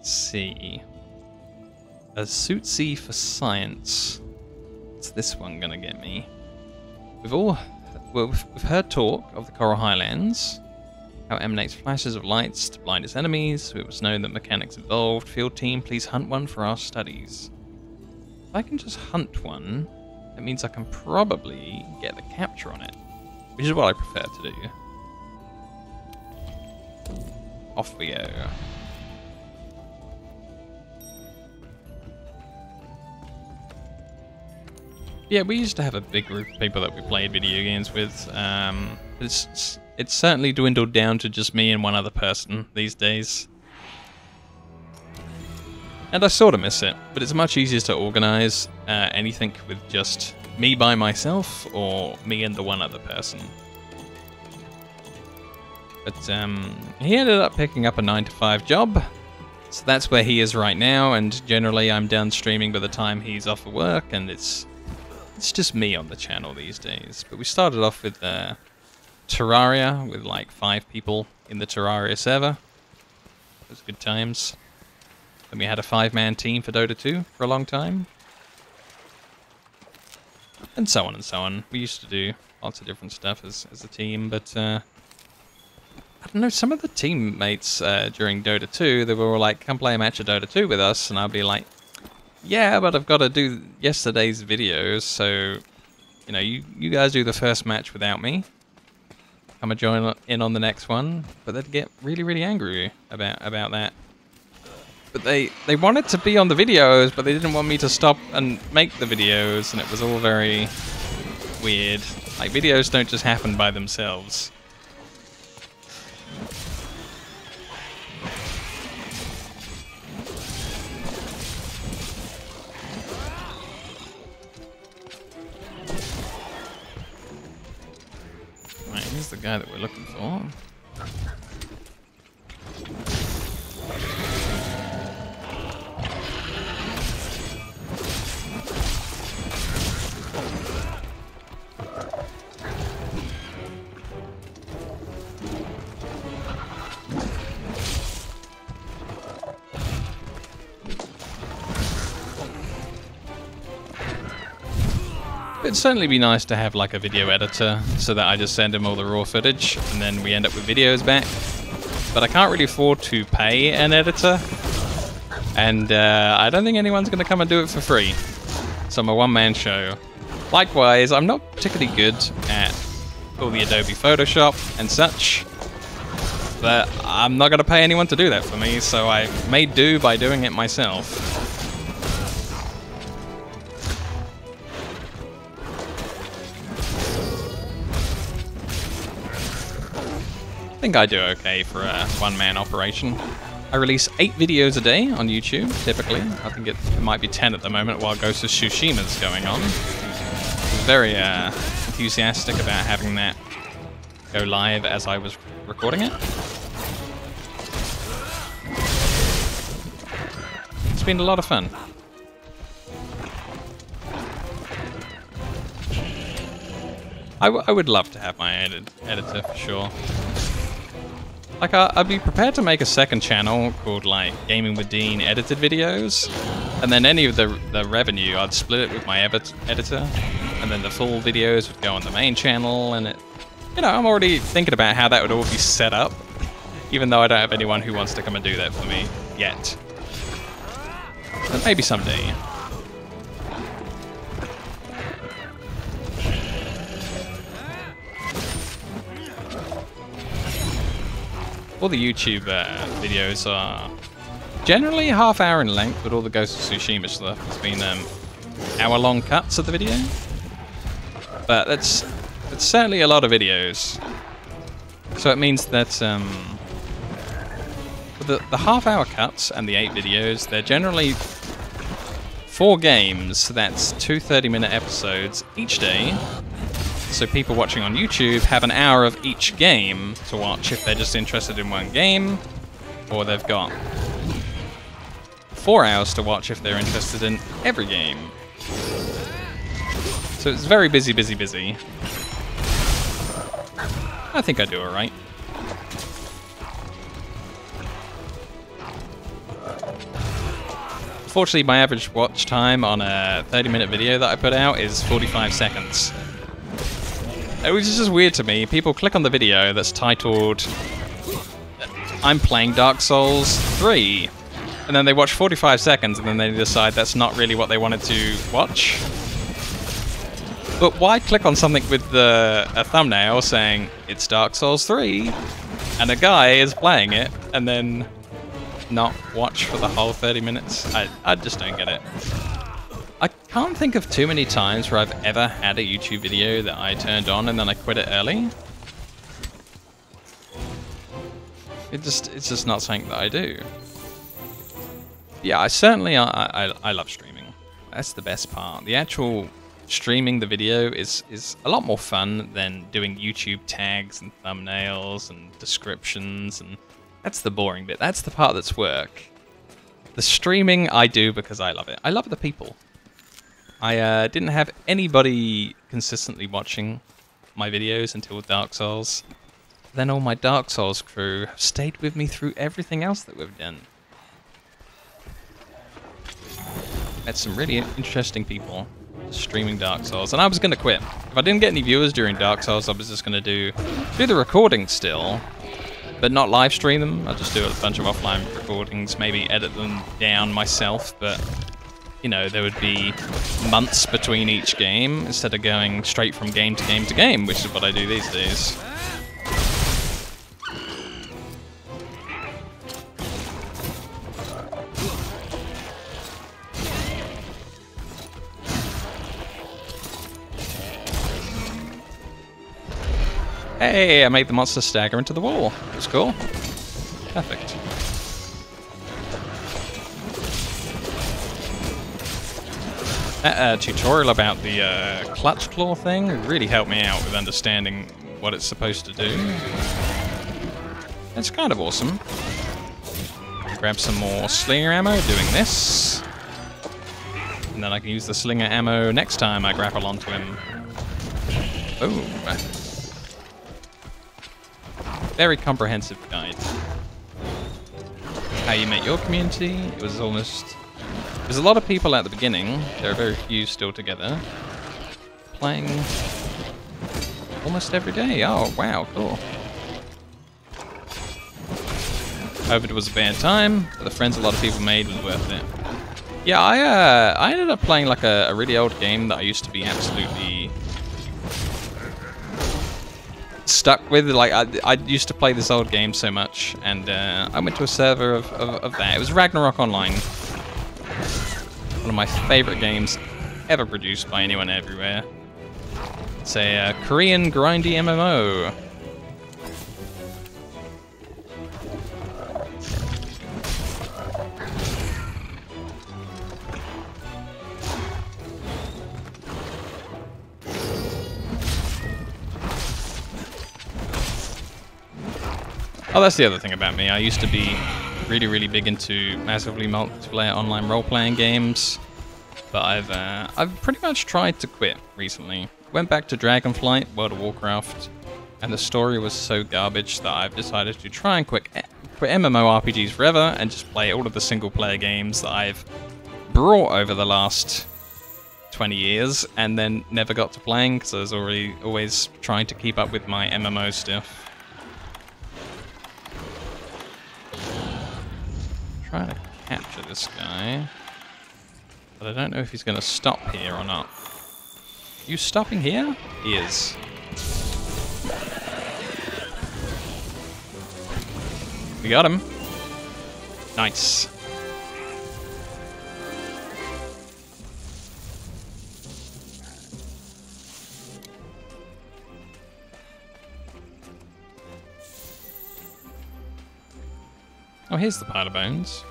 Let's see. A Suitsy for science. What's this one gonna get me? We've heard talk of the Coral Highlands, how it emanates flashes of lights to blind its enemies. It was known that mechanics involved. Field team, please hunt one for our studies. If I can just hunt one, that means I can probably get the capture on it, which is what I prefer to do. Off we go. Yeah, we used to have a big group of people that we played video games with. It's certainly dwindled down to just me and one other person these days. And I sort of miss it, but it's much easier to organise anything with just me by myself or me and the one other person. But he ended up picking up a 9-to-5 job, so that's where he is right now, and generally I'm done streaming by the time he's off of work, and it's just me on the channel these days. But we started off with Terraria, with like 5 people in the Terraria server. It was good times. Then we had a 5-man team for Dota 2 for a long time. And so on and so on. We used to do lots of different stuff as a team, but I don't know, some of the teammates during Dota 2, they were all like, come play a match of Dota 2 with us, and I'll be like, yeah, but I've got to do yesterday's videos, so, you know, you guys do the first match without me. Come and join in on the next one. But they'd get really, really angry about that. But they wanted to be on the videos, but they didn't want me to stop and make the videos, and it was all very weird. Like, videos don't just happen by themselves. Right, here's the guy that we're looking for. It'd certainly be nice to have like a video editor so that I just send him all the raw footage and then we end up with videos back. But I can't really afford to pay an editor, and I don't think anyone's going to come and do it for free. So I'm a one-man show. Likewise, I'm not particularly good at all the Adobe Photoshop and such, but I'm not going to pay anyone to do that for me, so I made do by doing it myself. I think I do okay for a one-man operation. I release 8 videos a day on YouTube, typically. I think it might be 10 at the moment while Ghost of Tsushima's going on. I'm very enthusiastic about having that go live as I was recording it. It's been a lot of fun. I would love to have my editor for sure. Like, I'd be prepared to make a second channel called, like, GamingwithDean edited videos, and then any of the revenue, I'd split it with my editor, and then the full videos would go on the main channel, and you know, I'm already thinking about how that would all be set up, even though I don't have anyone who wants to come and do that for me yet. But maybe someday. All the YouTube videos are generally half-hour in length, but all the Ghost of Tsushima stuff has been hour-long cuts of the video. But it's certainly a lot of videos. So it means that the half-hour cuts and the 8 videos, they're generally 4 games. So that's 2 30-minute episodes each day. So people watching on YouTube have an hour of each game to watch if they're just interested in one game, or they've got 4 hours to watch if they're interested in every game. So it's very busy, busy, busy. I think I do alright. Unfortunately, my average watch time on a 30-minute video that I put out is 45 seconds. Which is just weird to me. People click on the video that's titled, I'm playing Dark Souls 3. And then they watch 45 seconds and then they decide that's not really what they wanted to watch. But why click on something with a thumbnail saying, it's Dark Souls 3, and a guy is playing it, and then not watch for the whole 30 minutes? I just don't get it. I can't think of too many times where I've ever had a YouTube video that I turned on and then I quit it early. It's just not something that I do. Yeah, I love streaming. That's the best part. The actual streaming the video is a lot more fun than doing YouTube tags and thumbnails and descriptions, and that's the boring bit. That's the part that's work. The streaming I do because I love it. I love the people. I didn't have anybody consistently watching my videos until Dark Souls. Then all my Dark Souls crew have stayed with me through everything else that we've done. Met some really interesting people streaming Dark Souls, and I was going to quit. If I didn't get any viewers during Dark Souls, I was just going to do the recording still, but not live stream them. I'll just do a bunch of offline recordings, maybe edit them down myself, but you know, there would be months between each game instead of going straight from game to game to game, which is what I do these days. Hey, I made the monster stagger into the wall. That's cool. Perfect. That tutorial about the clutch claw thing really helped me out with understanding what it's supposed to do. It's kind of awesome. Grab some more slinger ammo doing this. And then I can use the slinger ammo next time I grapple onto him. Boom. Very comprehensive guide. How you met your community. It was almost... There's a lot of people at the beginning. There are very few still together. Playing almost every day. Oh, wow, cool. Hope it was a bad time, but the friends a lot of people made was worth it. Yeah, I ended up playing like a really old game that I used to be absolutely stuck with. Like I used to play this old game so much, and I went to a server of that. It was Ragnarok Online. One of my favorite games ever produced by anyone everywhere. It's a Korean grindy MMO. Oh, that's the other thing about me. I used to be really big into massively multiplayer online role-playing games, but I've pretty much tried to quit recently. Went back to Dragonflight, World of Warcraft, and the story was so garbage that I've decided to try and quit MMORPGs forever and just play all of the single-player games that I've brought over the last 20 years and then never got to playing because I was always trying to keep up with my MMO stuff. Trying to capture this guy, but I don't know if he's going to stop here or not. You stopping here? He is. We got him. Nice. Oh, here's the pile of bones.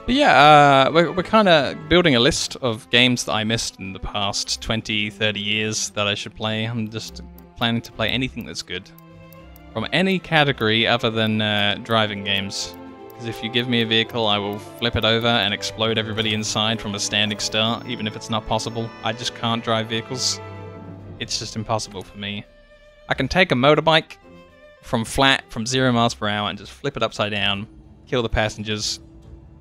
But yeah, we're kind of building a list of games that I missed in the past 20, 30 years that I should play. I'm just planning to play anything that's good. From any category other than driving games. Because if you give me a vehicle, I will flip it over and explode everybody inside from a standing start, even if it's not possible. I just can't drive vehicles. It's just impossible for me. I can take a motorbike from 0 miles per hour and just flip it upside down, kill the passengers.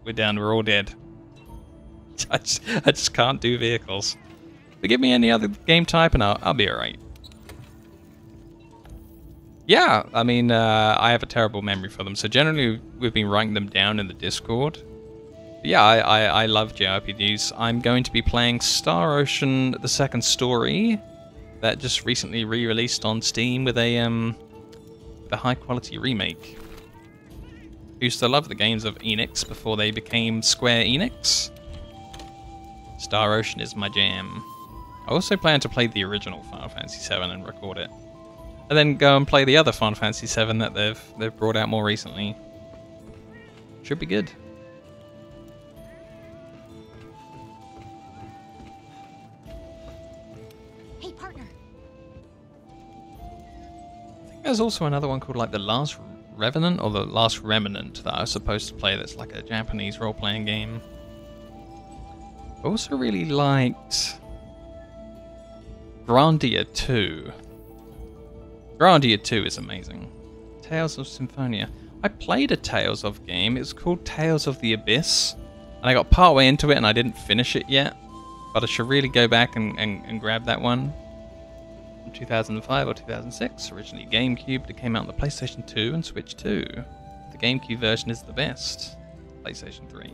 We're down, we're all dead. I just can't do vehicles. But give me any other game type and I'll be alright. Yeah, I mean, I have a terrible memory for them, so generally we've been writing them down in the Discord. But yeah, I love JRPGs. I'm going to be playing Star Ocean: The Second Story, that just recently re-released on Steam with a high-quality remake. Used to love the games of Enix before they became Square Enix. Star Ocean is my jam. I also plan to play the original Final Fantasy VII and record it. And then go and play the other Final Fantasy VII that they've brought out more recently. Should be good. Hey, partner. I think there's also another one called like The Last Revenant or The Last Remnant that I was supposed to play that's like a Japanese role-playing game. I also really liked Grandia 2. Grandia 2 is amazing. Tales of Symphonia. I played a Tales of game. It was called Tales of the Abyss. And I got part way into it and I didn't finish it yet. But I should really go back and grab that one. From 2005 or 2006. Originally GameCube. It came out on the PlayStation 2 and Switch 2. The GameCube version is the best. PlayStation 3.